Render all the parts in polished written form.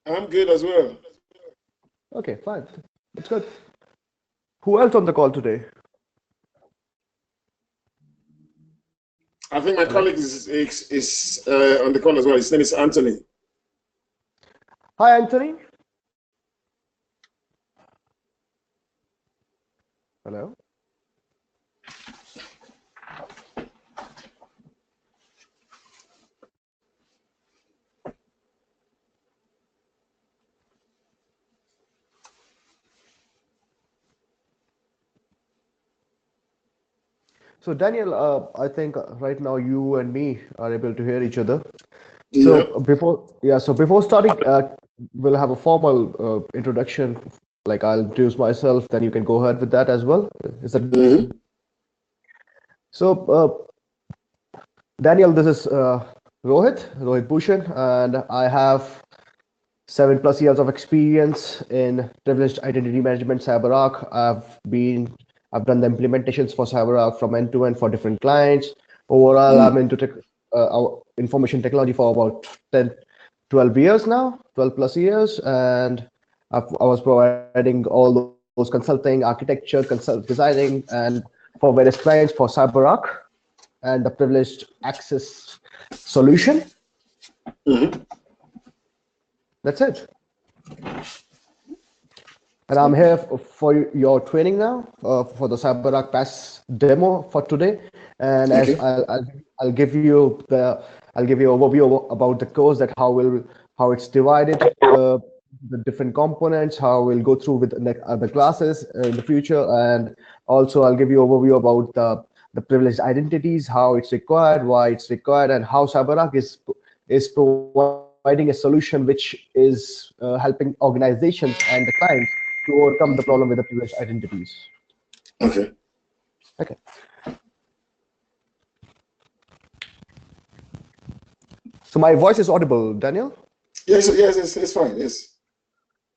I'm good as well. Okay, fine. That's good. Who else on the call today? I think my Hello. colleague is on the call as well. His name is Anthony. Hi, Anthony. Hello. So, Daniel, I think right now you and me are able to hear each other. Yeah. So before starting, we'll have a formal introduction. Like I'll introduce myself, then you can go ahead with that as well. Is that good? Mm-hmm. So, Daniel, this is Rohit Bhushan, and I have 7+ years of experience in privileged identity management, Cyberark. I've done the implementations for Cyberark from end to end for different clients. Overall, I'm into information technology for about 10, 12 years now, 12+years, and I was providing all those consulting, architecture, designing, and for various clients for Cyberark and the privileged access solution. Mm-hmm. That's it. And I'm here for your training now for the CyberArk Pass demo for today. And as Okay. I'll give you overview about the course, that how it's divided, the different components, how we'll go through with the other classes in the future, and also I'll give you overview about the privileged identities, how it's required, why it's required, and how CyberArk is providing a solution which is helping organizations and the clients to overcome the problem with the privileged identities. Okay. Okay. So my voice is audible, Daniel. Yes, yes, it's fine. Yes.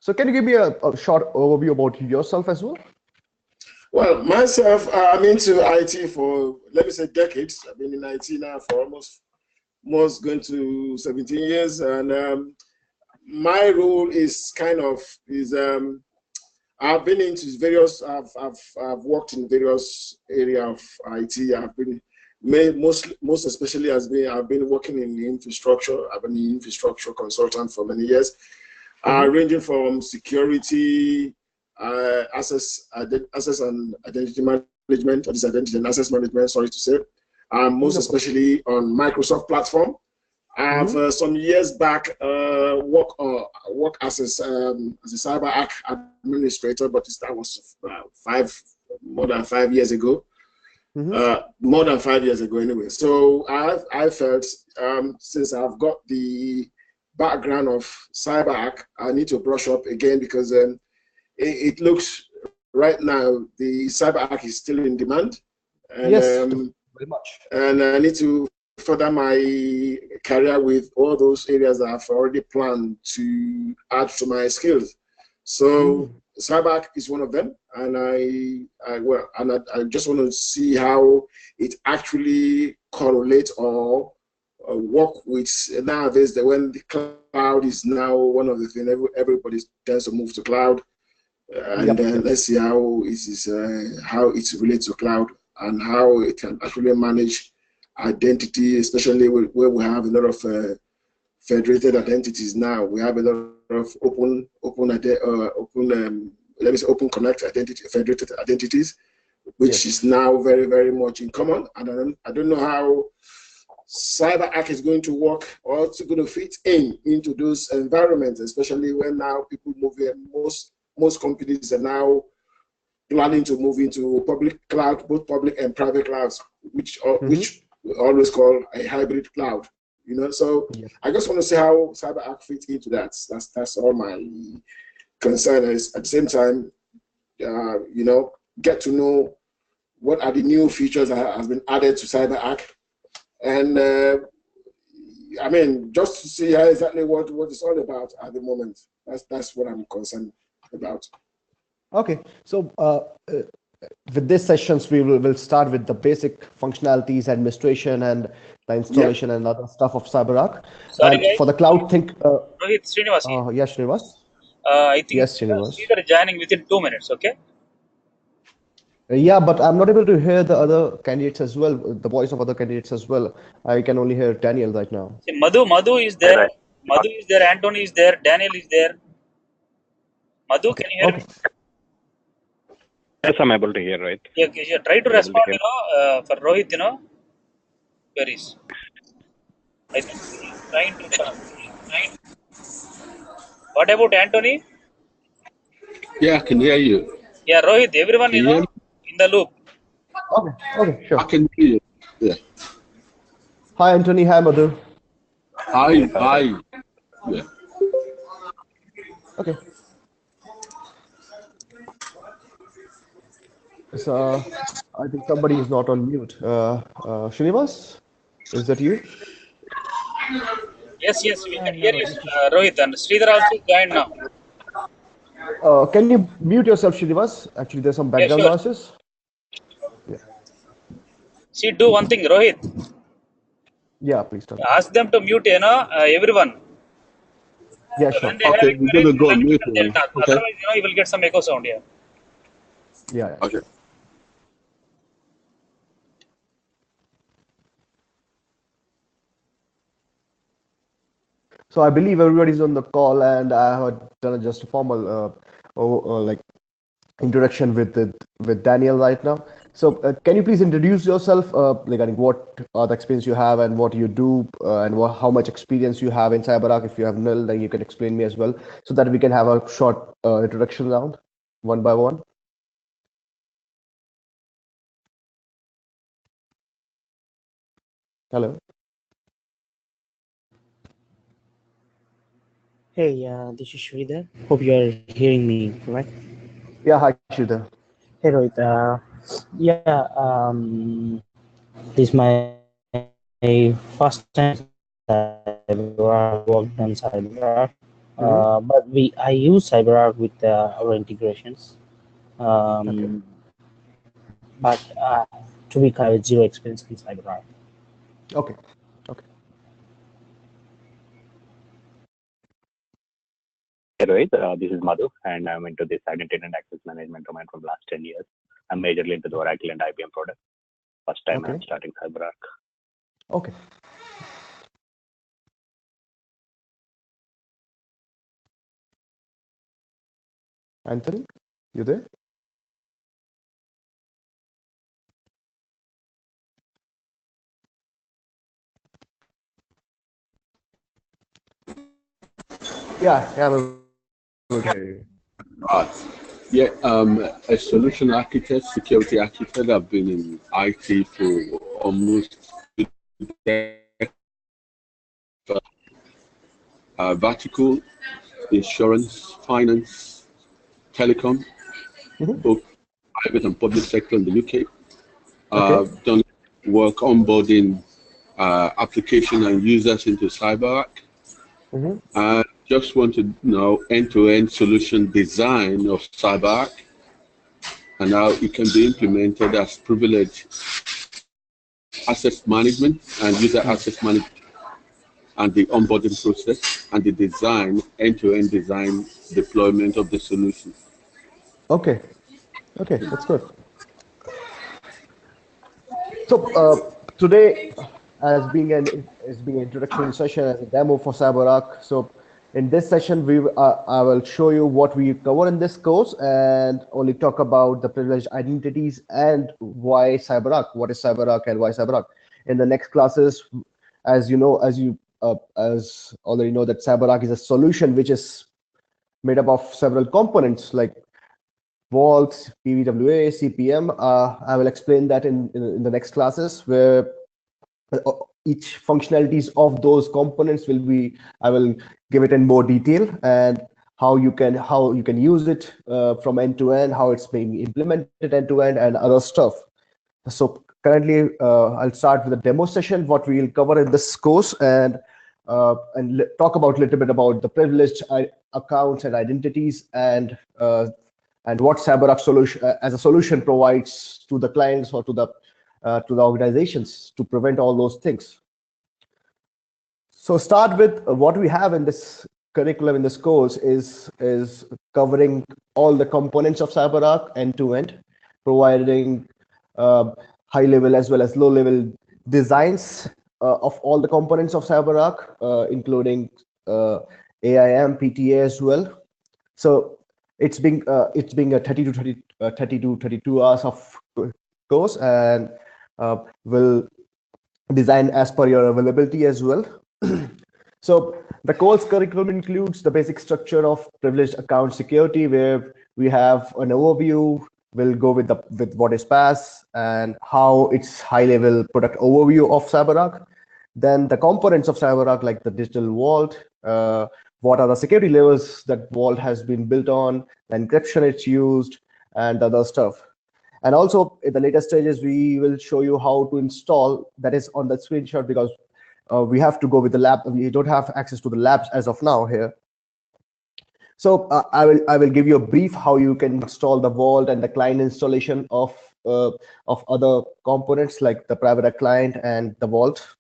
So can you give me a short overview about yourself as well? Well, myself, I'm into IT for, let me say, decades. I've been in IT now for almost going to 17 years. And my role is I've been into I've worked in various area of IT. I've been most especially I've been working in infrastructure. I've been an infrastructure consultant for many years, Mm-hmm. ranging from security, access and identity management, or this identity and access management. Sorry to say, most No problem. especially on Microsoft platform. I've Mm-hmm. some years back work as a cyber administrator, but that was more than 5 years ago. Mm-hmm. More than 5 years ago, anyway. So I felt since I've got the background of CyberArk, I need to brush up again because it looks right now the CyberArk is still in demand, and Yes, um, very much. and I need to further my career with all those areas that I've already planned to add to my skills. So Mm. Cyberark is one of them, and I just want to see how it actually correlates or work with nowadays. That when the cloud is now one of the things everybody tends to move to cloud, and Yep, yep. let's see how it relates to cloud and how it can actually manage identity, especially where we have a lot of federated identities now. We have a lot of let me say open connect identity, federated identities, which is Yes. now very, very much in common. And I don't know how CyberArk is going to work or it's going to fit into those environments, especially when now people move in. Most companies are now planning to move into public cloud, both public and private clouds, Mm-hmm. which we always call a hybrid cloud. So Yep. I just want to see how CyberArk fits into that. That's all my concern is. At the same time, get to know what are the new features that has been added to CyberArk, and I mean, just to see how exactly what it's all about at the moment. That's what I'm concerned about. Okay. So with these sessions, will start with the basic functionalities, administration, and the Yeah. installation and other stuff of CyberArk. Sorry, And for guys. the cloud thing, Rohit, Srinivas here. yes, Srinivas. I think Yes, Srinivas. Sridhar is joining within 2 minutes, okay? Yeah, but I'm not able to hear the other candidates as well, the voice of other candidates as well. I can only hear Daniel right now. See, Madhu is Right, there. right. Madhu is there. Anthony is there. Daniel is there. Madhu, Okay, can you hear okay. me? Yes, I'm able to hear, right? Yeah, yeah, try to I'm able to respond, hear. for Rohit, where is? I think he is trying to talk. What about Anthony? Yeah, I can hear you. Yeah, Rohit, everyone, Can you hear me? in the loop. Okay, okay, I sure. can hear you. Yeah. Hi, Anthony. Hi, Madhu. Hi, hi. Yeah. Okay. So I think somebody is not on mute. Srinivas, is that you? Yes, yes, we can hear No, you, this is. Rohit. And Sridhar also joined now. Can you mute yourself, Srinivas? Actually, there's some Yeah, background sure. noises. Yeah, See, do one thing, Rohit. yeah, please tell me. Ask them to mute, everyone. Yeah, sure. When they have Okay, we're inquiries, gonna go on select it mute and they'll now. talk. Okay. Otherwise, you will get some echo sound here. Yeah, yeah, Okay. sure. So I believe everybody's on the call, and I have done just a formal, like introduction with Daniel right now. So can you please introduce yourself regarding what the experience you have and what you do and how much experience you have in CyberArk? If you have nil, then you can explain me as well, so that we can have a short introduction round, one by one. Hello. Hey, this is Sridhar. Hope you are hearing me, right? Yeah, hi, Shida. Hey, Rohit. Yeah, this is my first time CyberArk. I never worked on CyberArk, Mm-hmm. but I use CyberArk with our integrations. Okay. Um, but to be clear, I have zero experience in CyberArk. Okay. Okay. Hey, Rohit, this is Madhu, and I'm into this identity and access management domain from last 10 years. I'm majorly into the Oracle and IBM products. First time I'm Okay. starting CyberArk. Okay. Anthony, you there? Yeah, yeah, I'm able to hear you. Right. Yeah, a solution architect, security architect. I've been in IT for almost 2 decades. Vertical, insurance, finance, telecom, Mm-hmm. both private and public sector in the UK. Okay. Done work onboarding application and users into CyberArk. Mm-hmm. Just want to know end-to-end solution design of CyberArk and how it can be implemented as privileged access management and user access management and the onboarding process and the design, end-to-end design deployment of the solution. Okay. Okay, that's good. So today, as being an introduction session as a demo for CyberArk. So in this session, I will show you what we cover in this course and only talk about the privileged identities and why CyberArk. What is CyberArk and why CyberArk? In the next classes, as you know, as already know, that CyberArk is a solution which is made up of several components like vaults, PVWA, CPM. I will explain that in the next classes where each functionalities of those components will be, I will give it in more detail and how you can use it from end to end, how it's being implemented end to end and other stuff. So currently, I'll start with a demo session, what we'll cover in this course, and talk about a little bit about the privileged accounts and identities and and what Cyberark solution as a solution provides to the clients or to the organizations to prevent all those things. So start with what we have in this curriculum in this course is covering all the components of CyberArk end to end, providing high level as well as low level designs of all the components of CyberArk, including AIM, PTA as well. So it's being a 32 hours of course, and will design as per your availability as well. So the course curriculum includes the basic structure of privileged account security, where we have an overview. We'll go with what is PaaS and how it's high level product overview of CyberArk. Then the components of CyberArk, like the digital vault, what are the security levels that vault has been built on, the encryption it's used, and other stuff. And also in the later stages, we will show you how to install. That is on the screenshot, because we have to go with the lab. We don't have access to the labs as of now here. So I will give you a brief how you can install the vault and the client installation of other components like the private client and the vault.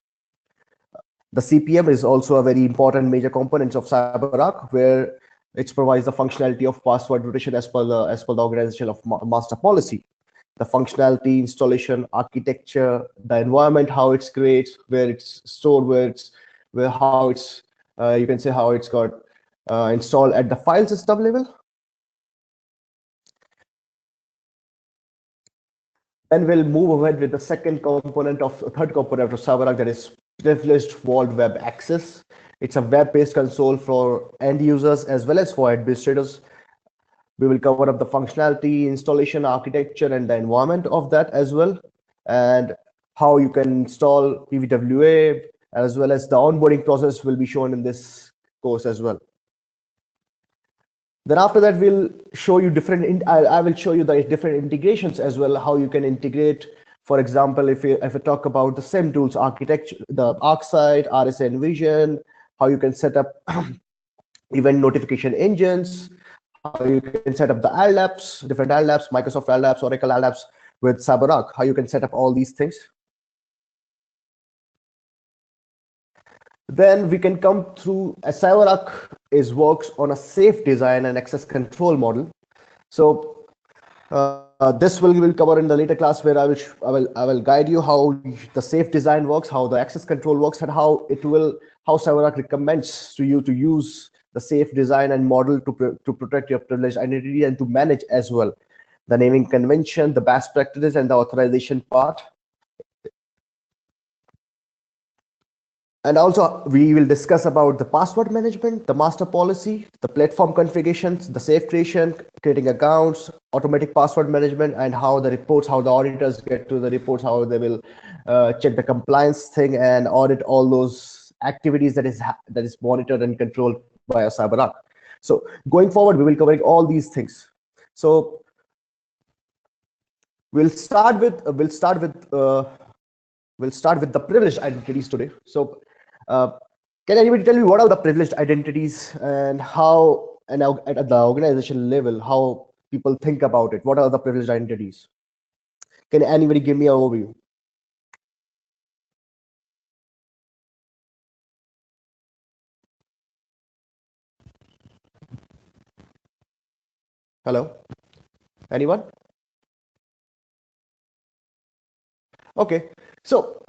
The CPM is also a very important major component of CyberArk, where it provides the functionality of password rotation as per the organization of master policy. The functionality, installation, architecture, the environment, how it's created, where it's stored, how it's you can say how it's got installed at the file system level. Then we'll move ahead with the third component of CyberArk, that is privileged vault web access. It's a web-based console for end users as well as for administrators. We will cover up the functionality, installation, architecture, and the environment of that as well, and how you can install PVWA, as well as the onboarding process will be shown in this course as well. Then after that, we'll show you I will show you the different integrations as well, how you can integrate. For example, if we talk about the SIM tools architecture, the ArcSight, RSA Envision, how you can set up event notification engines, how you can set up the LLabs, different LLabs, Microsoft LLabs, Oracle LLabs with CyberArk, how you can set up all these things. Then we can come through CyberArk works on a safe design and access control model. So this will cover in the later class, where I will guide you how the safe design works, how the access control works, and how CyberArk recommends to you to use the safe design and model to protect your privileged identity and to manage as well the naming convention, the best practices, and the authorization part. And also we will discuss about the password management, the master policy, the platform configurations, the safe creation, creating accounts, automatic password management, and how the auditors get to the reports, how they will check the compliance thing and audit all those activities that is monitored and controlled by a CyberArk. So going forward, we will cover all these things. So we'll start with the privileged identities today. So can anybody tell me what are the privileged identities and how, and at the organization level, how people think about it? What are the privileged identities? Can anybody give me an overview? Hello? Anyone? Okay. So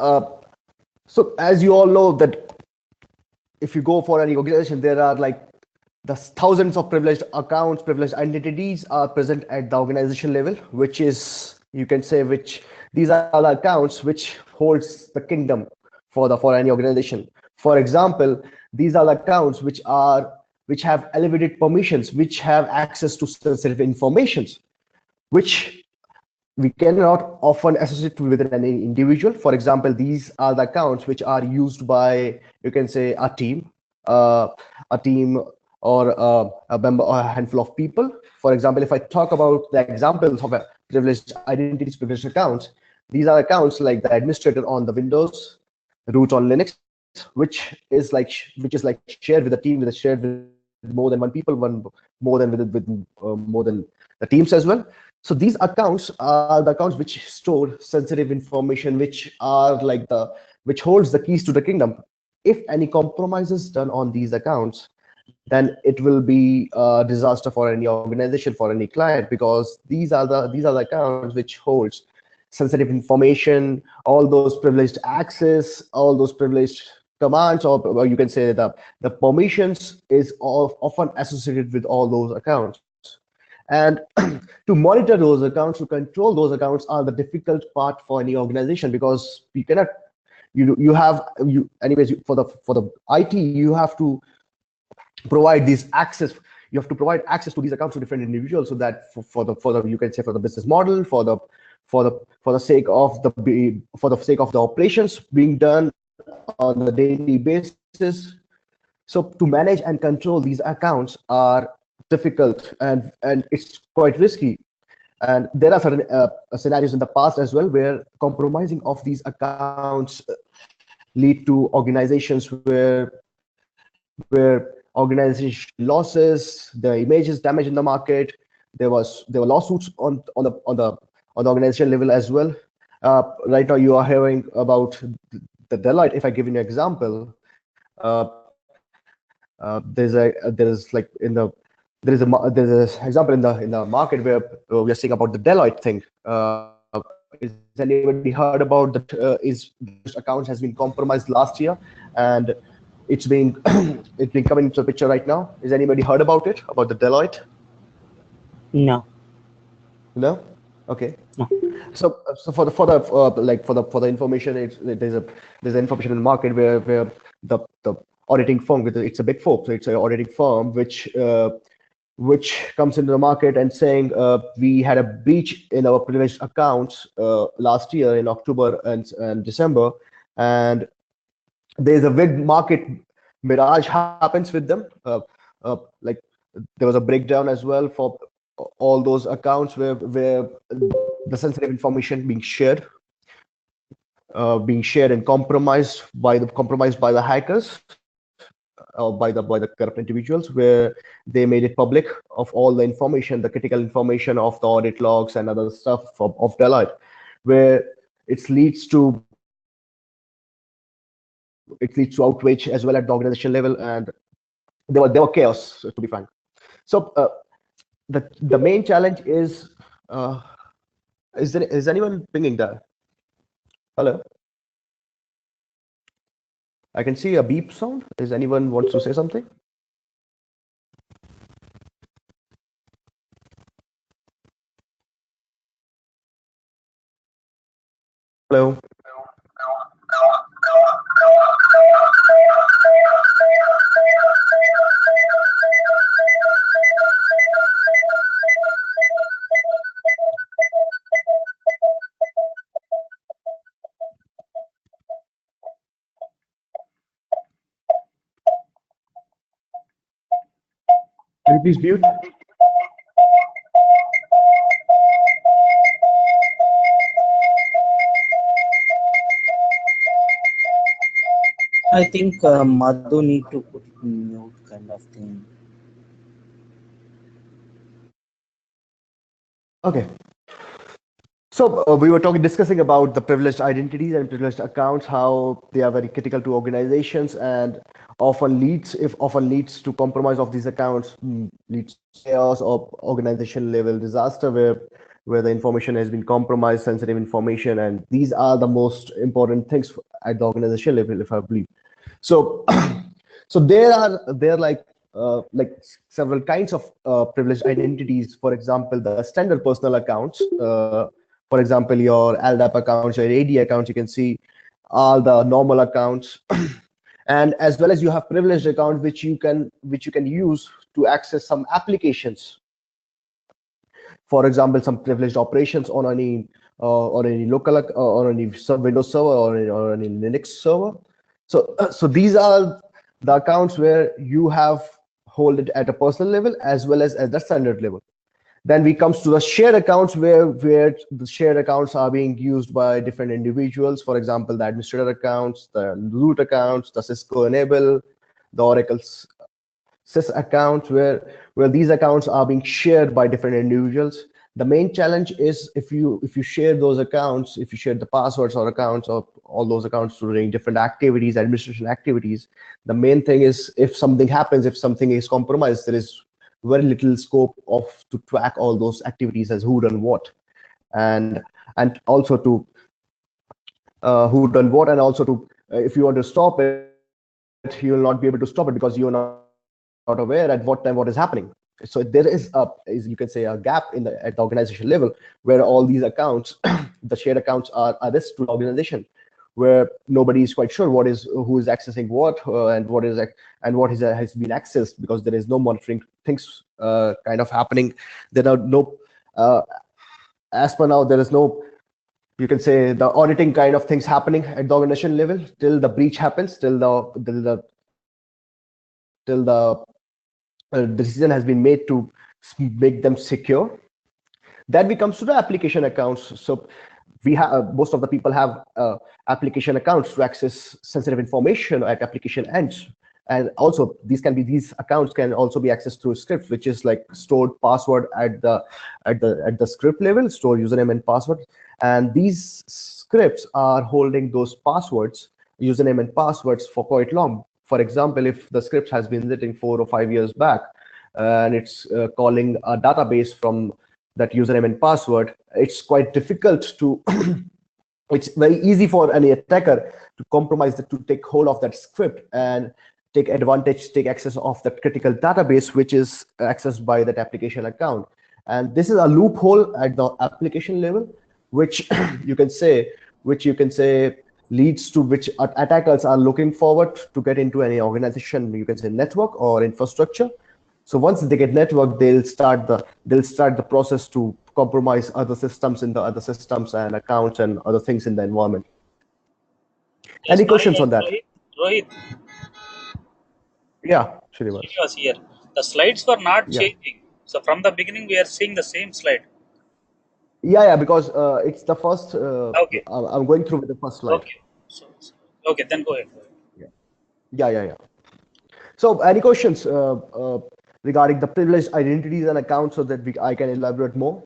as you all know that if you go for any organization, there are like the thousands of privileged accounts, privileged identities are present at the organization level, which is, you can say, these are the accounts which holds the kingdom for any organization. For example, these are the accounts which have elevated permissions, which have access to sensitive informations, which we cannot often associate with any individual. For example, these are the accounts which are used by, you can say, a team or a member or a handful of people. For example, if I talk about the examples of privileged identities, privileged accounts, these are accounts like the administrator on the Windows, root on Linux, which is like shared with a team, shared with more than one people, more than more than the teams as well. So these accounts are the accounts which store sensitive information, which are like which holds the keys to the kingdom. If any compromise is done on these accounts, then it will be a disaster for any organization, for any client, because these are the accounts which holds sensitive information, all those privileged access, all those privileged commands, or you can say the permissions is often associated with all those accounts. And to monitor those accounts, to control those accounts are the difficult part for any organization, because you cannot, you anyways, for the IT, you have to provide these access, you have to provide access to these accounts to different individuals, so that for the you can say for the business model, for the sake of the operations being done on the daily basis. So to manage and control these accounts are difficult, and it's quite risky. And there are certain scenarios in the past as well where compromising of these accounts lead to organizations where organization losses, the image is damaged in the market. There were lawsuits on the organization level as well. Right now, you are hearing about the Deloitte. If I give you an example, there's an example in the market where we are saying about the Deloitte thing. Is anybody heard about that? Accounts has been compromised last year, and it's being it's been coming into the picture right now. Is anybody heard about it, about the Deloitte? No. No. Okay. No. So for the information, there's information in the market where the auditing firm, it's a big four, so it's an auditing firm which comes into the market and saying we had a breach in our privileged accounts last year in October and December, and there's a big market mirage happens with them. Like there was a breakdown as well for all those accounts where the sensitive information being shared and compromised by the hackers, by the corrupt individuals, where they made it public of all the information, the critical information of the audit logs and other stuff of Deloitte, where it leads to outrage as well at the organization level, and there were chaos, to be frank. So the main challenge is anyone pinging that? Hello? I can see a beep sound. Is anyone wants to say something? Hello? Can you please mute? I think Madhu need to put mute kind of thing. Okay. So we were discussing about the privileged identities and privileged accounts, how they are very critical to organizations, and often leads to compromise of these accounts, leads to chaos or organization level disaster where the information has been compromised, sensitive information, and these are the most important things at the organization level, if I believe. So so there are several kinds of privileged identities. For example, the standard personal accounts. For example, your LDAP accounts, your AD accounts, you can see all the normal accounts, and as well as you have privileged accounts which you can use to access some applications. For example, some privileged operations on any local or any Windows server or any Linux server. So these are the accounts where you have hold it at a personal level as well as at the standard level. Then we comes to the shared accounts where the shared accounts are being used by different individuals. For example, the administrator accounts, the root accounts, the Cisco enable, the Oracle's sys accounts where these accounts are being shared by different individuals. The main challenge is if you share those accounts, if you share the passwords or accounts of all those accounts during different activities, administration activities, the main thing is if something happens, if something is compromised, there is very little scope of to track all those activities as who done what, and also to who done what, and also to if you want to stop it, you will not be able to stop it because you are not aware at what time what is happening. So there is you can say a gap at the organization level where all these accounts the shared accounts are risk to the organization, where nobody is quite sure who is accessing what and what is has been accessed, because there is no monitoring things kind of happening. There are no as per now there is no, you can say, the auditing kind of things happening at the organization level till the breach happens, till the decision has been made to make them secure. Then we comes to the application accounts. So we have most of the people have application accounts to access sensitive information at application ends, and also these accounts can also be accessed through scripts, which is like stored password at the script level, store username and password, and these scripts are holding those passwords, username and passwords, for quite long. For example, if the script has been written 4 or 5 years back, and it's calling a database from that username and password, it's quite difficult to it's very easy for any attacker to compromise to take hold of that script and take access of that critical database, which is accessed by that application account. And this is a loophole at the application level, which you can say leads to which attackers are looking forward to get into any organization, you can say network or infrastructure. So once they get network, they'll start the process to compromise other systems in the other systems and accounts and other things in the environment. Yes, Any hi, questions on that? Rohit. Rohit, Yeah, Srinivas. Srinivas here. The slides were not Yeah. changing. So from the beginning, we are seeing the same slide. Yeah, because it's the first. Okay, I'm going through with the first slide. okay. Okay, then go ahead. Yeah, yeah. So, any questions regarding the privileged identities and accounts, so that I can elaborate more?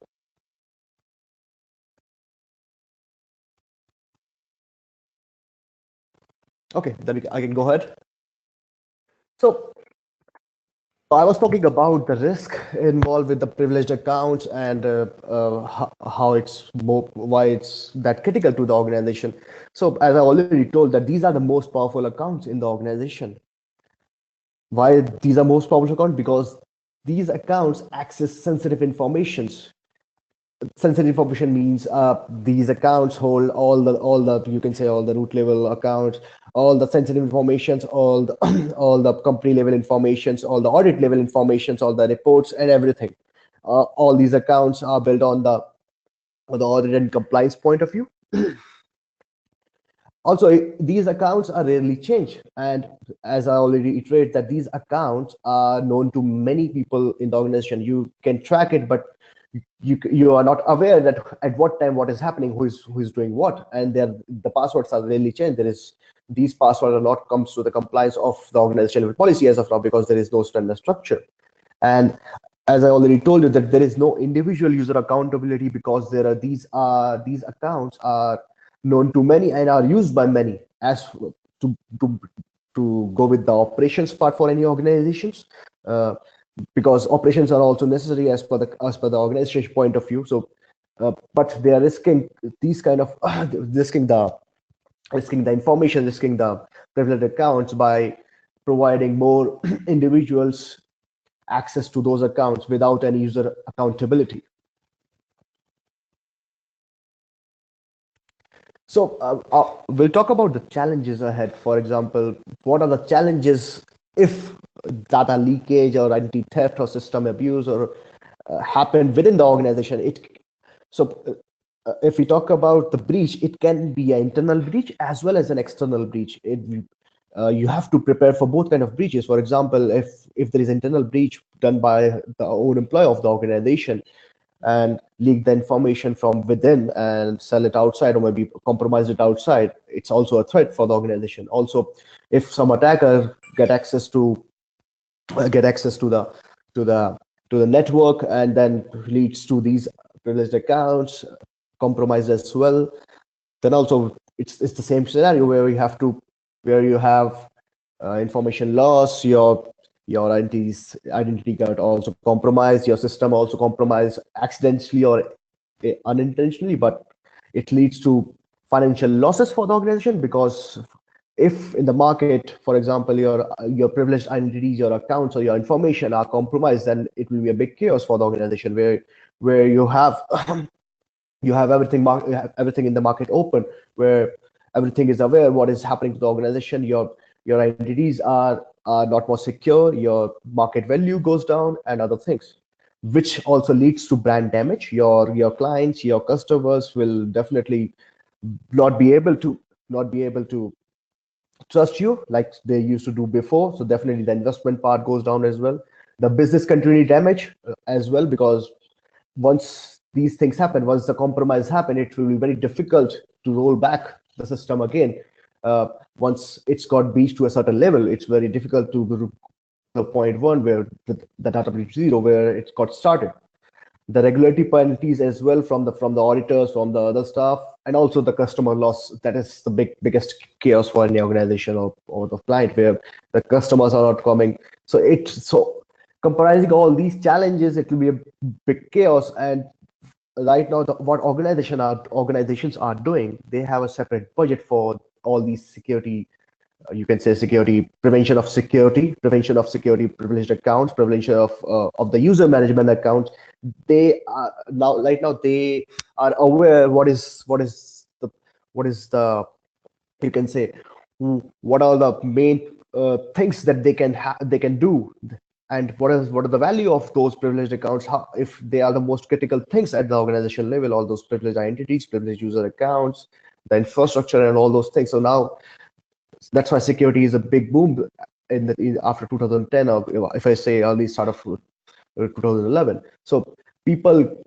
Okay, then I can go ahead. So, I was talking about the risk involved with the privileged accounts and how why it's that critical to the organization. So, as I already told, that these are the most powerful accounts in the organization. Why these are most powerful accounts? Because these accounts access sensitive informations. Sensitive information means these accounts hold all the you can say all the root level accounts, all the sensitive informations, all the all the company level informations, all the audit level informations, all the reports and everything. All these accounts are built on the audit and compliance point of view. Also, these accounts are rarely changed, and as I already iterated, that these accounts are known to many people in the organization. You can track it, but you are not aware that at what time what is happening, who is doing what, and the passwords are rarely changed. These passwords are not comes to the compliance of the organizational policy as of now, because there is no standard structure. And as I already told you, that there is no individual user accountability, because these accounts are known to many and are used by many as to to to go with the operations part for any organizations, because operations are also necessary as per the organization point of view. So but they are risking these kind of risking the information, risking the privileged accounts by providing more individuals access to those accounts without any user accountability. So we'll talk about the challenges ahead. For example, what are the challenges if data leakage or identity theft or system abuse or happen within the organization? If we talk about the breach, it can be an internal breach as well as an external breach. You have to prepare for both kind of breaches. For example, if there is internal breach done by the own employee of the organization, and leak the information from within and sell it outside, or maybe compromise it outside, it's also a threat for the organization. Also, if some attacker get access to get access to the network, and then leads to these privileged accounts compromised as well. Then also it's the same scenario where you have information loss, your identity got also compromised, your system also compromised accidentally or unintentionally, but it leads to financial losses for the organization, because if in the market, for example, your privileged identities, your accounts, or your information are compromised, then it will be a big chaos for the organization, where you have you have everything in the market open, where everything is aware what is happening to the organization. Your identities are not more secure, your market value goes down, and other things, which also leads to brand damage. Your clients, your customers will definitely not be able to not be able to trust you like they used to do before. So definitely the investment part goes down as well. The business continuity damage as well, because once these things happen, once the compromise happen, it will be very difficult to roll back the system again. Once it's got breached to a certain level, it's very difficult to go to the point one where the data breach zero, where it got started. The regulatory penalties as well from the auditors, from the other staff, and also the customer loss. That is the biggest chaos for any organization or the client, where the customers are not coming. So comprising all these challenges, it will be a big chaos. And right now, what organizations are doing, they have a separate budget for all these security, you can say security, prevention of security, privileged accounts, prevention of the user management accounts. They are now right now they are aware what is the you can say what are the main things that they can do, and what are the value of those privileged accounts, if they are the most critical things at the organization level, all those privileged identities, privileged user accounts, the infrastructure, and all those things. So now that's why security is a big boom after 2010, or if I say early start of 2011. So people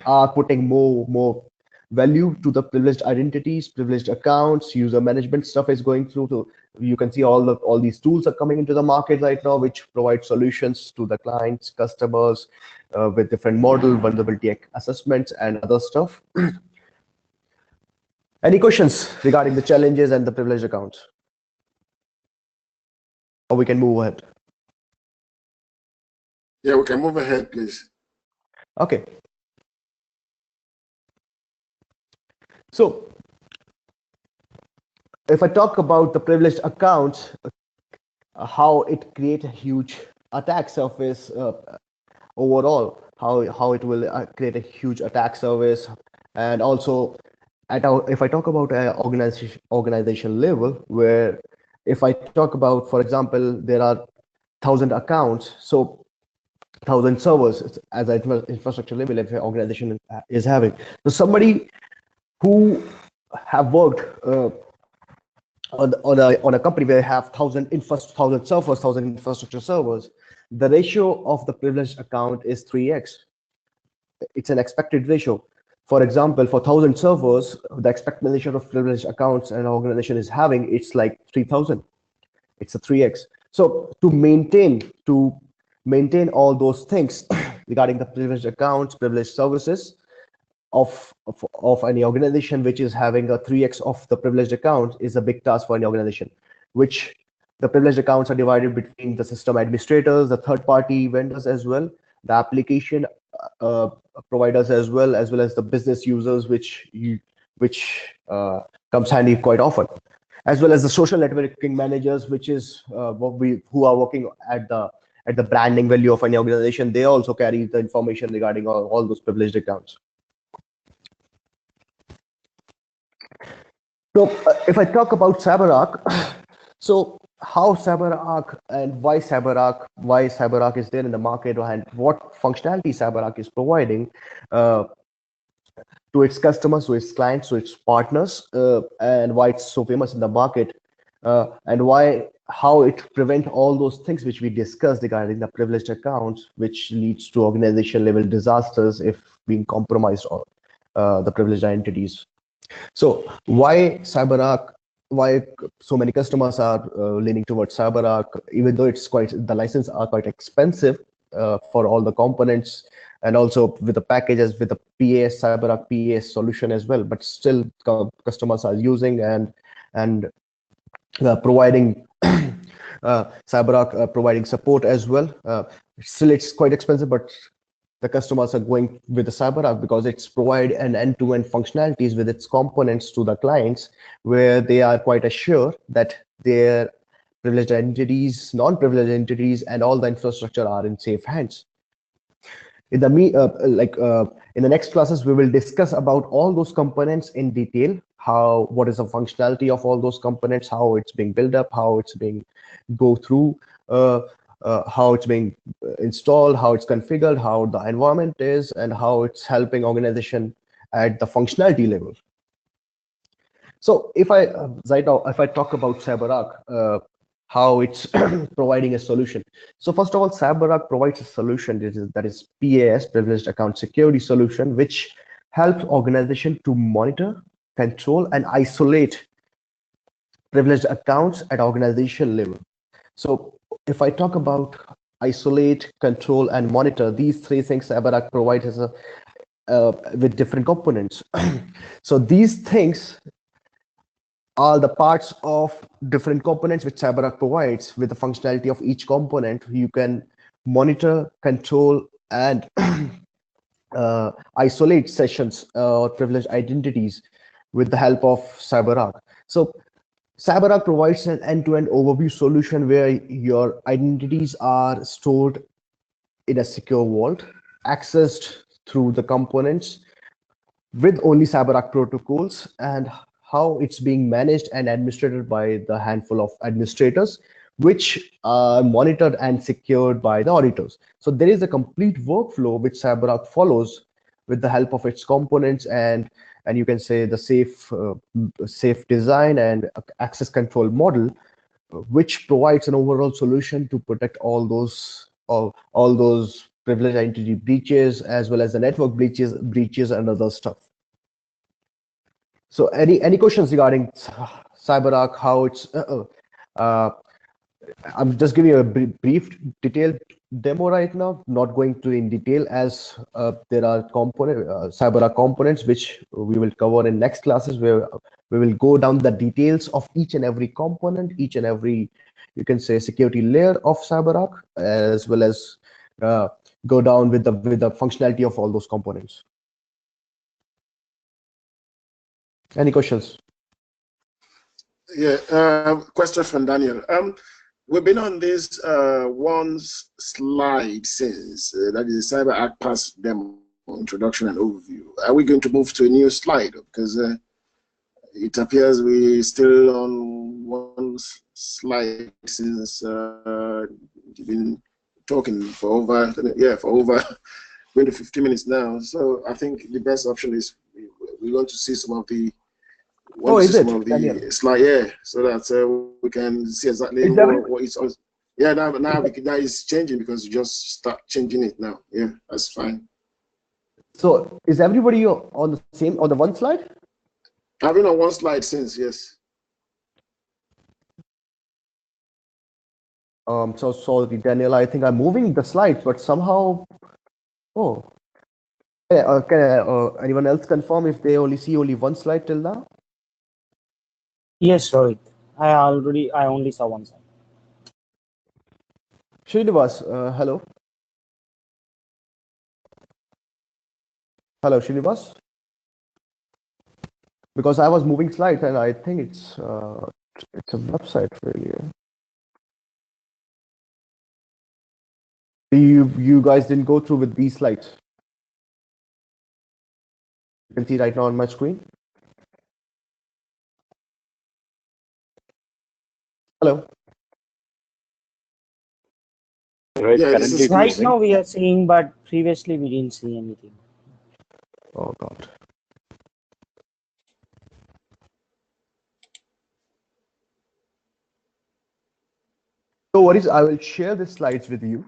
are putting more value to the privileged identities, privileged accounts, user management stuff is going through. So you can see all these tools are coming into the market right now, which provide solutions to the clients, customers, with different model vulnerability assessments and other stuff. Any questions regarding the challenges and the privileged accounts? Or we can move ahead. Yeah, we can move ahead, please. Okay. So if I talk about the privileged accounts, how it creates a huge attack surface overall, how it will create a huge attack surface, and also if I talk about organization level, where if I talk about, for example, there are 1,000 accounts, so 1,000 servers as an infrastructure level if an organization is having. So somebody who have worked on a company where they have 1,000 servers, 1,000 infrastructure servers, the ratio of the privileged account is 3x. It's an expected ratio. For example, for 1,000 servers, the expectation of privileged accounts an organization is having, it's like 3,000. It's a 3x. So to maintain all those things regarding the privileged accounts, privileged services of any organization which is having a 3x of the privileged account is a big task for any organization, which the privileged accounts are divided between the system administrators, the third-party vendors as well, the application providers as well as the business users, which comes handy quite often, as well as the social networking managers, which is who are working at the branding value of any organization. They also carry the information regarding all those privileged accounts. So if I talk about Cyberark, so how Cyberark and why Cyberark is there in the market, and what functionality Cyberark is providing to its customers, to its clients, to its partners, and why it's so famous in the market, and how it prevent all those things which we discussed regarding the privileged accounts, which leads to organization level disasters if being compromised or the privileged identities. So why Cyberark why so many customers are leaning towards CyberArk, even though the license are quite expensive for all the components, and also with the packages with the PAS CyberArk PAS solution as well. But still, customers are using and providing CyberArk providing support as well. Still, it's quite expensive, but the customers are going with the CyberArk because it's provide an end-to-end functionalities with its components to the clients, where they are quite assured that their privileged entities, non-privileged entities, and all the infrastructure are in safe hands. In in the next classes, we will discuss about all those components in detail. What is the functionality of all those components, how it's being built up, how it's being go through, how it's being installed, how it's configured, how the environment is, and how it's helping organization at the functionality level. So if I right now, if I talk about CyberArk, how it's providing a solution. So first of all, CyberArk provides a solution that is PAS, Privileged Account Security Solution, which helps organization to monitor, control, and isolate privileged accounts at organization level. So if I talk about isolate, control, and monitor, these three things CyberArk provides as with different components. So these things are the parts of different components which CyberArk provides. With the functionality of each component, you can monitor, control, and isolate sessions or privileged identities with the help of CyberArk. So CyberArk provides an end-to-end overview solution where your identities are stored in a secure vault, accessed through the components with only CyberArk protocols, and how it's being managed and administered by the handful of administrators, which are monitored and secured by the auditors. So there is a complete workflow which CyberArk follows with the help of its components and you can say the safe design and access control model, which provides an overall solution to protect all those privileged identity breaches as well as the network breaches and other stuff. So any questions regarding CyberArk, how it's I'm just giving you a brief detailed demo right now, not going to in detail, as there are CyberArk components which we will cover in next classes, where we will go down the details of each and every component, each and every, you can say, security layer of CyberArk, as well as go down with the functionality of all those components. Any questions? Yeah, question from Daniel. We've been on this one slide since, that is the CyberArk Pass demo, introduction and overview. Are we going to move to a new slide? Because it appears we're still on one slide since you've been talking for over 20, 50 minutes now. So I think the best option is we want to see some of the slide, yeah, so that we can see exactly what it's on. Yeah, now it's changing because you just start changing it now. Yeah, that's fine. So is everybody on the one slide? I've been on one slide since, yes. So sorry, Daniel, I think I'm moving the slides, but somehow, can anyone else confirm if they see only one slide till now? Yes, Rohit. I only saw one slide. Srinivas, hello. Hello, Srinivas. Because I was moving slides and I think it's a website failure. You guys didn't go through with these slides. You can see right now on my screen. Hello. Right now we are seeing, but previously we didn't see anything. Oh God. So what is? I will share the slides with you.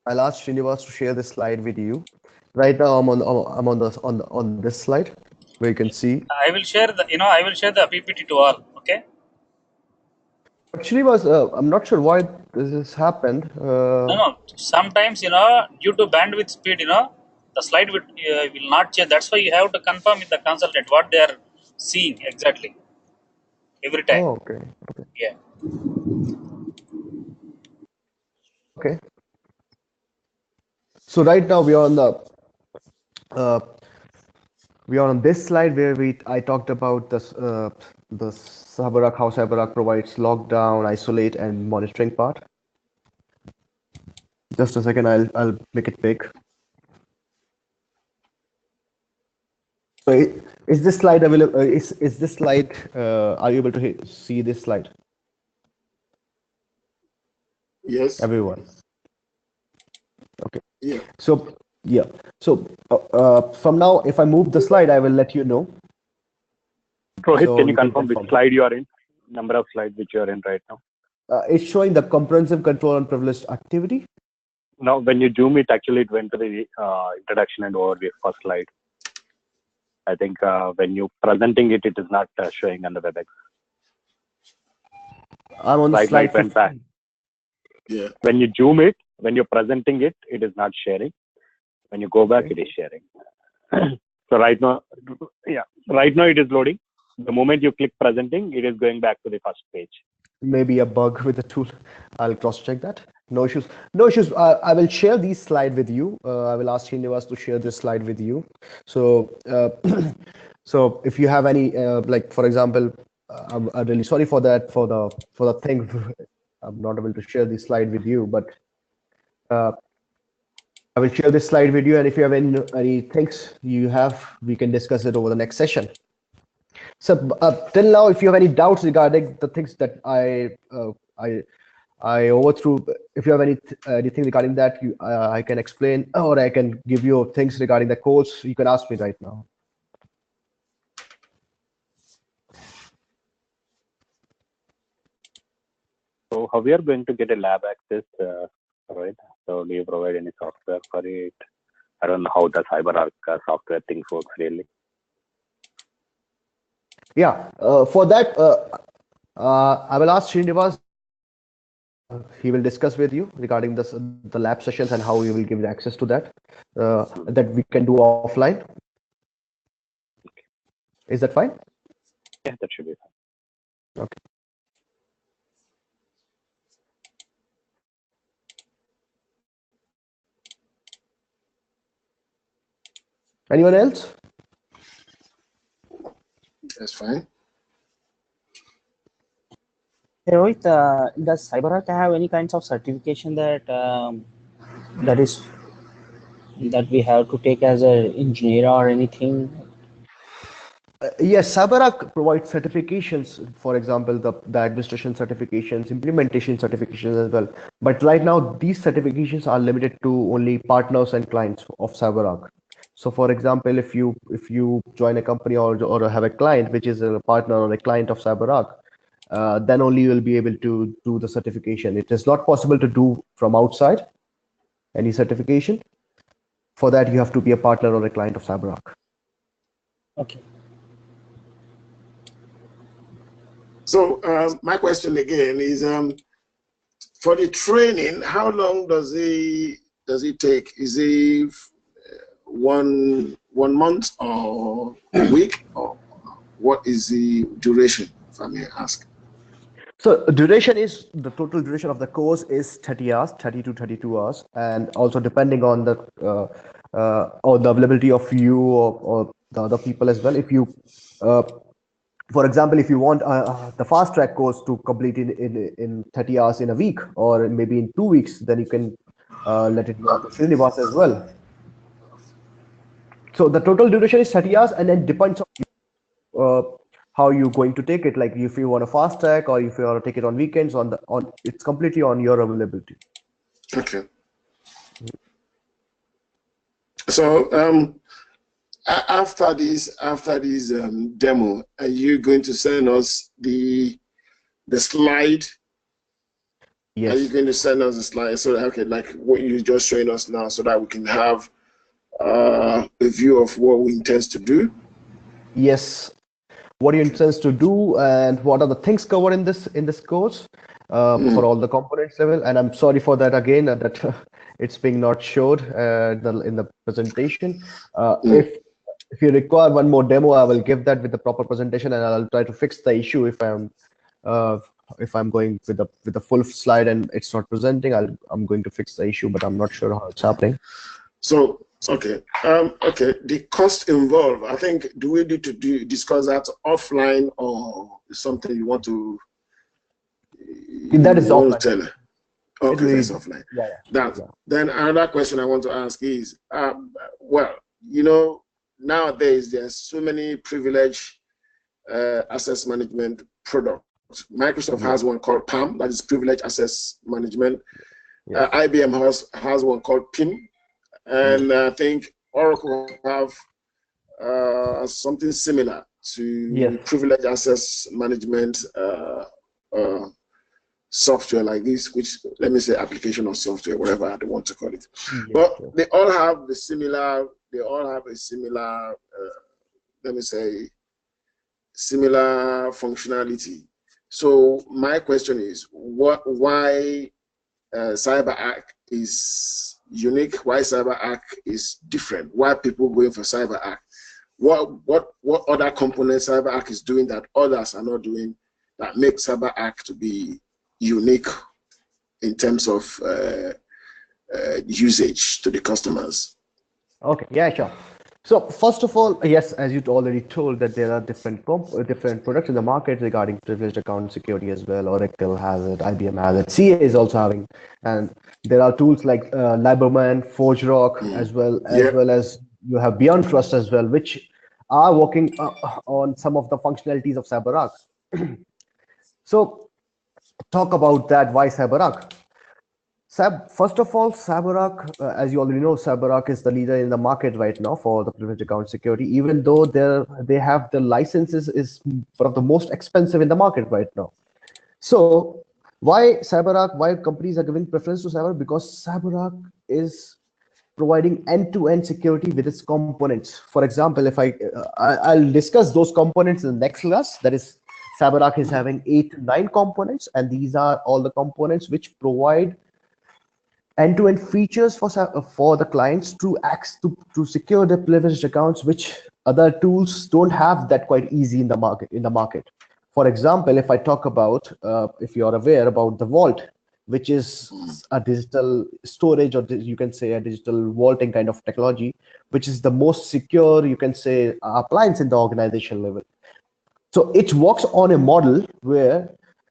I'll ask Srinivas to share the slide with you. Right now I'm on this slide. where you can see. I will share the I will share the PPT to all. Okay. Actually, I'm not sure why this has happened. No. Sometimes due to bandwidth speed, the slide will not change. That's why you have to confirm with the consultant what they are seeing exactly every time. Oh, okay. Yeah. Okay. So right now uh, we are on this slide where I talked about the Cyberark, how Cyberark provides lockdown, isolate, and monitoring part. Just a second, I'll make it big. So is this slide available? Is this slide? Are you able to see this slide, Yes. everyone? Okay. Yeah. So yeah. So from now, if I move the slide, I will let you know. Rohit, So can you you can confirm which confirm. slide you are in? Number of slides which you are in right now. It's showing the comprehensive control on privileged activity. Now, when you zoom it, actually it went to the introduction and overview first slide. I think when you presenting it, it is not showing on the WebEx. I'm on Right, slide went back. 15. Yeah. When you zoom it, when you're presenting it, it is not sharing. When you go back, Okay. it is sharing. So right now it is loading. The moment you click presenting, it is going back to the first page. Maybe a bug with the tool. I'll cross check that. No issues. No issues. I will share these slide with you. I will ask Srinivas to share this slide with you. So, so if you have any, like for example, I'm really sorry for that for the thing. I'm not able to share this slide with you, but I will share this slide with you. And if you have any things you have, we can discuss it over the next session. So till now, if you have any doubts regarding the things that I overthrew, if you have anything regarding that, I can explain or I can give you things regarding the course. You can ask me right now. So how we are going to get a lab access, right? So do you provide any software for it? I don't know how the CyberArk software things works really. Yeah, for that, I will ask Srinivas. He will discuss with you regarding the lab sessions and how you will give the access to that we can do offline. Is that fine? Yeah, that should be fine. Okay. Anyone else? That's fine. Hey, Rohit, does Cyberark have any kinds of certification that we have to take as an engineer or anything? Yes, Cyberark provides certifications, for example, the administration certifications, implementation certifications as well. But right now, these certifications are limited to only partners and clients of Cyberark. So, for example, if you join a company or have a client which is a partner or a client of Cyberark, then only you will be able to do the certification. It is not possible to do from outside any certification. For that, you have to be a partner or a client of Cyberark. Okay. So my question again is, for the training, how long does it take? Is it one month or a week, or what is the duration, if I may ask? So duration is the total duration of the course is 30 hours, 30 to 32 hours, and also depending on or the availability of you or the other people as well. If you, for example, if you want the fast track course to complete in 30 hours in a week or maybe in 2 weeks, then you can let it go to Srinivas as well. So the total duration is 30 hours, and then depends on how you going to take it. Like if you want a fast track or if you want to take it on weekends, on it's completely on your availability. Okay. So after this demo, are you going to send us the slide? Yes. Are you going to send us the slide? So okay, like what you're just showing us now, so that we can have a view of what we intend to do. Yes. What do you intend to do, and what are the things covered in this course for all the components level? And I'm sorry for that again, that it's being not showed in the presentation. Mm. If you require one more demo, I will give that with the proper presentation, and I'll try to fix the issue uh, if I'm going with the full slide and it's not presenting. I'm going to fix the issue, but I'm not sure how it's happening. So, okay. Okay. The cost involved, I think, do we need to discuss that offline, or something you want to, That is offline. tell? Okay, that's offline. Yeah, That. yeah. Then another question I want to ask is, well, nowadays there's so many privileged access management products. Microsoft has one called PAM, that is Privileged Access Management. Yeah. IBM has one called PIM, and I think Oracle have something similar to Privileged Access Management software like this, which, let me say, application or software, whatever I want to call it. But they all have a similar, let me say, similar functionality. So my question is, why Cyberark is unique? Why Cyberark is different? Why people going for Cyberark? What other components Cyberark is doing that others are not doing, that makes Cyberark to be unique in terms of usage to the customers? Okay, yeah, sure. So first of all, yes, as you already told, that there are different products in the market regarding privileged account security as well. Oracle has it, IBM has it, CA is also having, and there are tools like Liberman, ForgeRock, as you have Beyond Trust as well, which are working on some of the functionalities of CyberArk. So talk about that. Why CyberArk? First of all, Cyberark, as you already know, Cyberark is the leader in the market right now for the privileged account security, even though they have the licenses is one of the most expensive in the market right now. So why Cyberark, why companies are giving preference to Cyberark? Because Cyberark is providing end-to-end security with its components. For example, if I'll discuss those components in the next class. That is, Cyberark is having 8 to 9 components, and these are all the components which provide end-to-end features for the clients to secure their privileged accounts, which other tools don't have that quite easy in the market. For example, if I talk about, if you're aware about the Vault, which is a digital storage, or you can say a digital vaulting kind of technology, which is the most secure, you can say, appliance in the organization level. So it works on a model where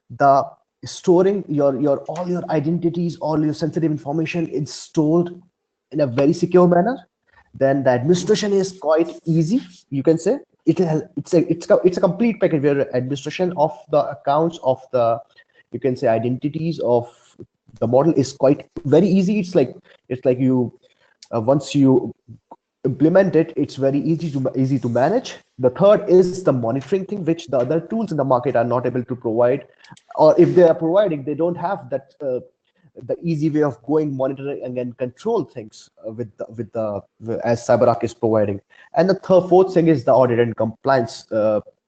the storing all your identities, all your sensitive information is stored in a very secure manner. Then the administration is quite easy, you can say. It's a complete package where administration of the accounts of the, you can say, identities of the model is quite very easy. It's like you once you implement it, it's very easy to manage. The third is the monitoring thing, which the other tools in the market are not able to provide, or if they are providing, they don't have that the easy way of going monitoring and then control things as Cyberark is providing. And the fourth thing is the audit and compliance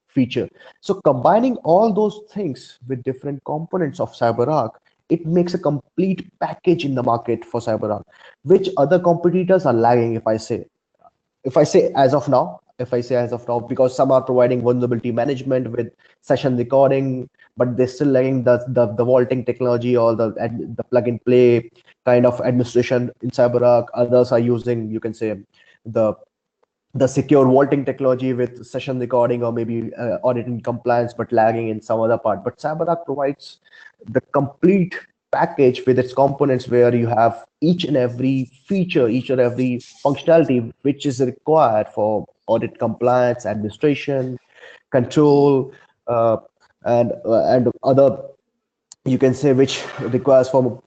feature. So combining all those things with different components of Cyberark, it makes a complete package in the market for Cyberark, which other competitors are lagging. If I say as of now, because some are providing vulnerability management with session recording, but they're still lagging the vaulting technology or the plug and play kind of administration in Cyberark. Others are using, you can say, the secure vaulting technology with session recording, or maybe audit and compliance, but lagging in some other part. But Cyberark provides the complete package with its components, where you have each and every feature, each and every functionality which is required for audit, compliance, administration, control, and other, you can say, which requires for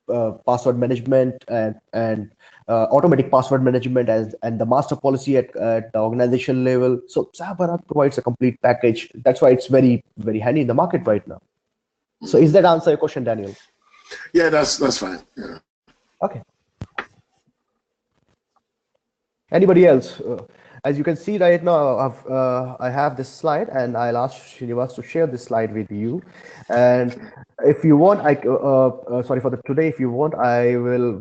password management and automatic password management and the master policy at the organization level. So Cyberark provides a complete package. That's why it's very, very handy in the market right now. So is that answer your question, Daniel? Yeah, that's fine. Yeah. Okay. Anybody else? as you can see right now, I have this slide, and I'll ask Srinivas to share this slide with you. And if you want, sorry for the today. If you want,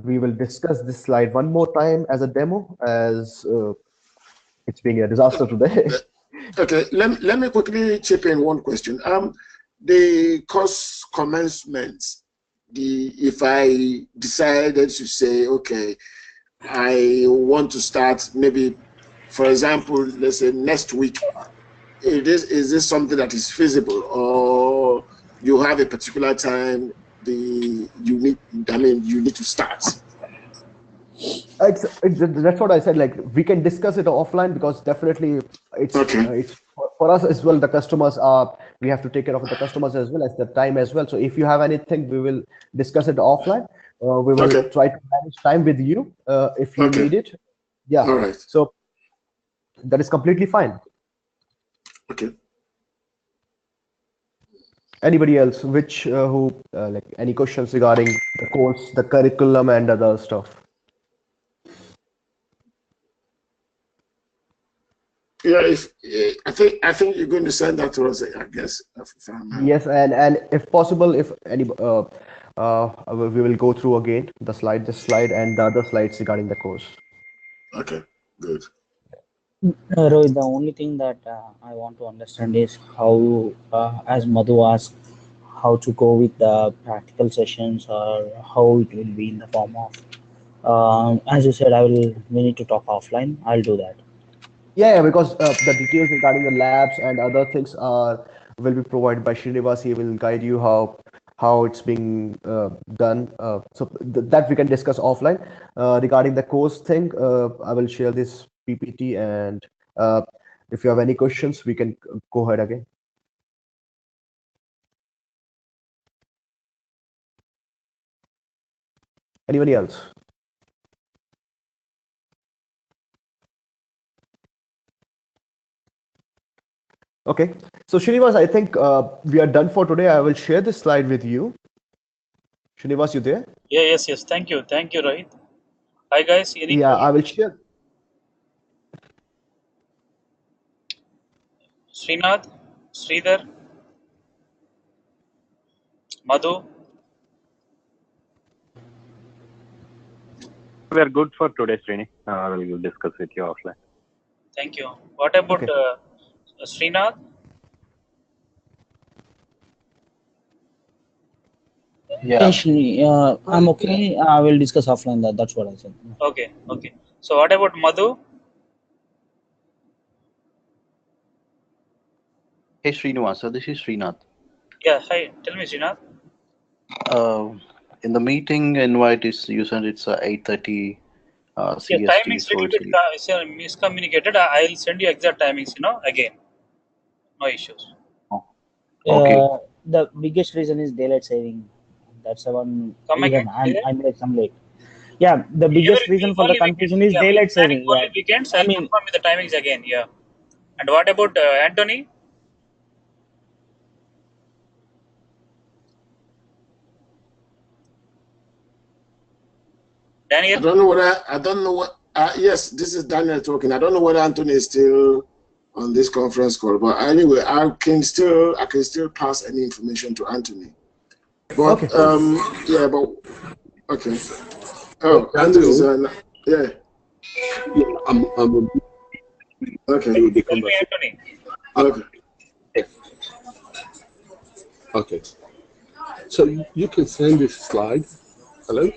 we will discuss this slide one more time as a demo, as it's being a disaster today. Okay, let me quickly chip in one question. The course commencement, if I decided to say, okay, I want to start maybe, for example, let's say next week, is this something that is feasible, or you have a particular time you need to start? That's what I said. Like, we can discuss it offline, because definitely it's for us as well. The customers are, we have to take care of the customers as well as the time as well. So if you have anything, we will discuss it offline. We will try to manage time with you if you need it. Yeah. All right. So that is completely fine. Okay. Anybody else? Who like any questions regarding the course, the curriculum, and other stuff? Yeah, I think you're going to send that to us, I guess. Yes, and if possible, if any, we will go through again this slide, and the other slides regarding the course. Okay, good. Rohit, the only thing that I want to understand is how, as Madhu asked, how to go with the practical sessions, or how it will be in the form of. As you said, we need to talk offline. I'll do that. Yeah, because the details regarding the labs and other things will be provided by Srinivas. He will guide you how it's being done. So that we can discuss offline. Regarding the course thing, I will share this PPT, and if you have any questions, we can go ahead again. Anybody else? Okay, so Srinivas, I think we are done for today. I will share this slide with you. Srinivas, you there? Yeah, yes. Thank you, Rohit. Hi guys. Any Yeah, I will share. Srinath, Sridhar, Madhu. We are good for today, Srini. We'll discuss with you offline. Thank you. What about Srinath? Yeah. Actually, I'm okay. I will discuss offline. That's what I said. Okay. So what about Madhu? Hey Srinivasa, this is Srinath. Yeah, hi. Tell me, Srinath. In the meeting invite you said it's 8:30 CST. Yeah, timings little bit miscommunicated. I'll send you exact timings. Again, no issues. Okay. The biggest reason is daylight saving. That's the one Come reason again. I'm late. Yeah, the biggest reason for the confusion is daylight saving. Only weekends. I'll confirm with the timings again. Yeah. And what about Anthony? Daniel? I don't know what. Yes, this is Daniel talking. I don't know whether Anthony is still on this conference call, but anyway, I can still pass any information to Anthony. But yeah, but okay. Oh, Anthony's yeah. I'm okay. Tell me, Anthony. Okay. Okay. So you can send this slide. Hello?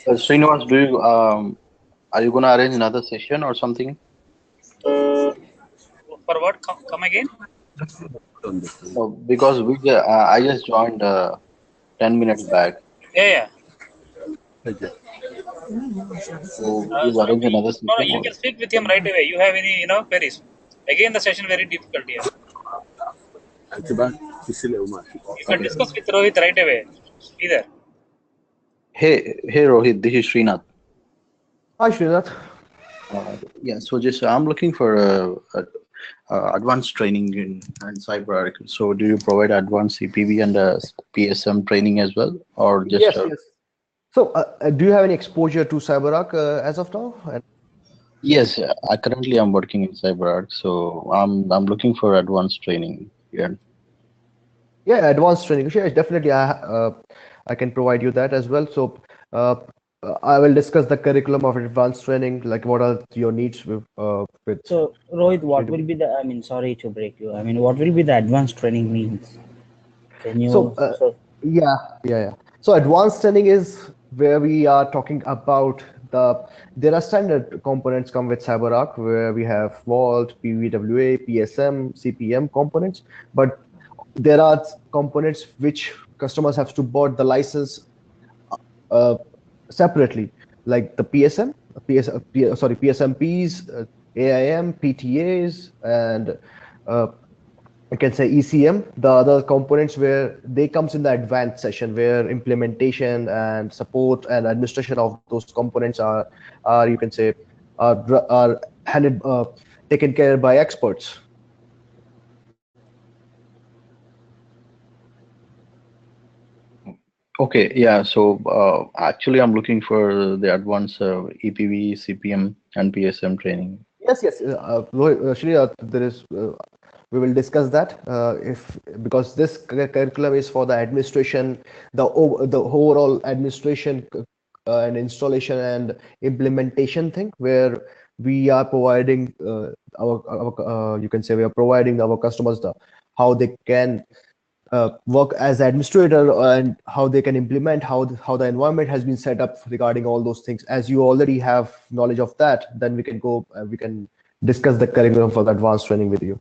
Srinivas, are you going to arrange another session or something? For what? Come again? Because I just joined 10 minutes back. Yeah. So you arrange another session? No, you can speak with him right away. You have any, queries? Again, the session very difficult here. You can discuss with Rohit right away. Either. Hey Rohit, this is Srinath. Hi Srinath. Yeah, so just I'm looking for advanced training in Cyberark. So do you provide advanced CPV and PSM training as well, or just? Yes. So, do you have any exposure to CyberArk as of now? Yes, I currently am working in Cyberark, so I'm looking for advanced training here. Yeah, advanced training. Sure, definitely. I can provide you that as well. So, uh, I will discuss the curriculum of advanced training, like what are your needs with. So, Rohit, what will be the, I mean, sorry to break you. I mean, what will be the advanced training means? Can So, you, so, yeah. So, advanced training is where we are talking about there are standard components come with CyberArk where we have Vault, PVWA, PSM, CPM components, but there are components which customers have to bought the license uh, separately, like the PSM, PSMPs, AIM, PTAs, and uh, I can say ECM, the other components where they comes in the advanced session where implementation and support and administration of those components are you can say are handled taken care by experts. Okay, yeah. So actually, I'm looking for the advanced EPV, CPM, and PSM training. Yes. Shri, there is. We will discuss that if because this curriculum is for the administration, the overall administration and installation and implementation thing, where we are providing our you can say we are providing our customers the how they can work as administrator and how they can implement how the environment has been set up regarding all those things. As you already have knowledge of that, then we can go we can discuss the curriculum for the advanced training with you.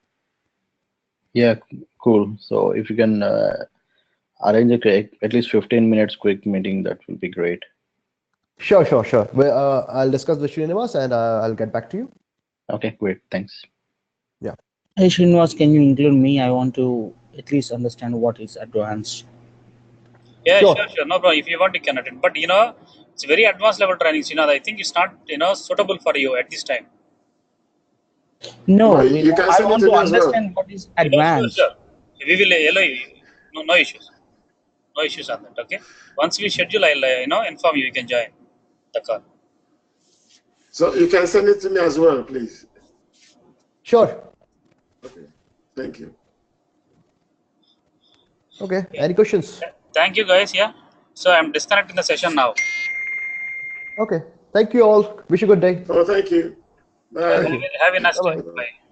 Yeah, cool. So if you can arrange at least 15 minutes quick meeting, that will be great. Sure. Well, I'll discuss with Srinivas and I'll get back to you. Okay, great. Thanks. Yeah. hey, Srinivas, can you include me? I want to at least understand what is advanced. Yeah, Sure. sure. No problem. If you want, you can attend. But it's very advanced level trainings. I think it's not suitable for you at this time. No, No, you can I send it want to to me as well. understand what is Yeah, advanced. sure. We will allow you. No issues. No issues on that. Okay. Once we schedule, I'll inform you. You can join the call. So you can send it to me as well, please. Sure. Okay. Thank you. Okay. Yeah. Any questions? Thank you, guys. Yeah. So I'm disconnecting the session now. Okay. Thank you all. Wish you a good day. Oh, thank you. Sure. Thank Bye. you. Have a nice Bye day. bye. Bye.